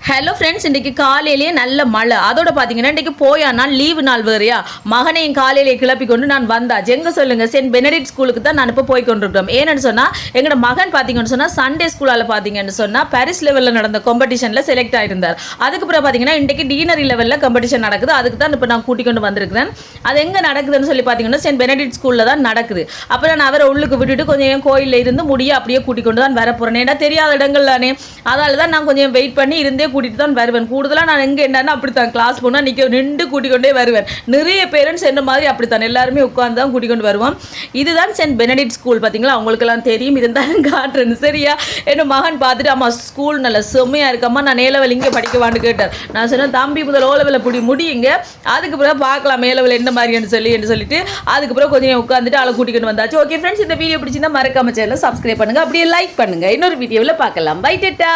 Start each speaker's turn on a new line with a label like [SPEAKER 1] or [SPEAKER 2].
[SPEAKER 1] Hello friends, இன்றைக்கி காலையிலேயே நல்ல மழை. அதோட பார்த்தீங்கன்னா இன்றைக்கி போயானா லீவு நாள் வேறையா, மகனையும் காலையிலேயே கிளப்பி கொண்டு நான் வந்தாச்சு. எங்கே சொல்லுங்கள், சென்ட் பெனடிக்ட் ஸ்கூலுக்கு தான் நான் இப்போ போய் கொண்டிருக்கிறோம். ஏன்னு சொன்னால் எங்களோட மகன் பார்த்தீங்கன்னு சொன்னால் சண்டே ஸ்கூலால் பார்த்தீங்கன்னு சொன்னால் பாரிஸ் லெவலில் நடந்த காம்படிஷனில் செலக்ட் ஆகிருந்தார். அதுக்கப்புறம் பார்த்தீங்கன்னா இன்றைக்கி டீனரி லெவலில் காம்படிஷன் நடக்குது. அதுக்கு தான் இப்போ நான் கூட்டிக் கொண்டு வந்திருக்கிறேன். அது எங்கே நடக்குதுன்னு சொல்லி பார்த்தீங்கன்னா சென்ட் பெனடிக்ட் ஸ்கூலில் தான் நடக்குது. அப்புறம் நான் அவரை உள்ளுக்கு விட்டுட்டு கொஞ்சம் கோயிலில் இருந்து முடிய அப்படியே கூட்டிக் கொண்டு தான் வர போகிறேன். ஏன்னா தெரியாத இடங்கள் தானே, அதனால தான் நான் கொஞ்சம் வெயிட் பண்ணி இருந்தே கூட்டிகிட்டு தான் வருவேன். கூடுதலாக நான் எங்கே என்னன்னா அப்படித்தான் கிளாஸ் போனால் நின்று கூட்டிக் கொண்டே வருவேன். நிறைய பேரண்ட்ஸ் என்ன மாதிரி அப்படித்தான் எல்லாருமே உட்காந்து தான் கூட்டிக் கொண்டு வருவோம். இதுதான் சென்ட் பெனடிக்ட் ஸ்கூல். பார்த்தீங்களா, அவங்களுக்கெல்லாம் தெரியும், இருந்தாலும் காட்டுறேன் சரியா. என்ன மகன் பார்த்துட்டு அம்மா ஸ்கூல் நல்ல செம்மையாக இருக்கம்மா, நான் ஏலவல் இங்கே படிக்கவான்னு கேட்டார். நான் சொன்னேன் தம்பி முதல் ஓலவில் முடியுங்க, அதுக்கு பிறகு பார்க்கலாம் மேலவில் என்ன மாதிரின்னு சொல்லிட்டு அதுக்கப்புறம் கொஞ்சம் உட்காந்துட்டு அவளை கூட்டிகிட்டு வந்தாச்சு. ஓகே ஃப்ரெண்ட்ஸ், இந்த வீடியோ பிடிச்சிருந்தா மறக்காம சேனலை சப்ஸ்கிரைப் பண்ணுங்கள், அப்படியே லைக் பண்ணுங்கள். இன்னொரு வீடியோவில் பார்க்கலாம். Bye data.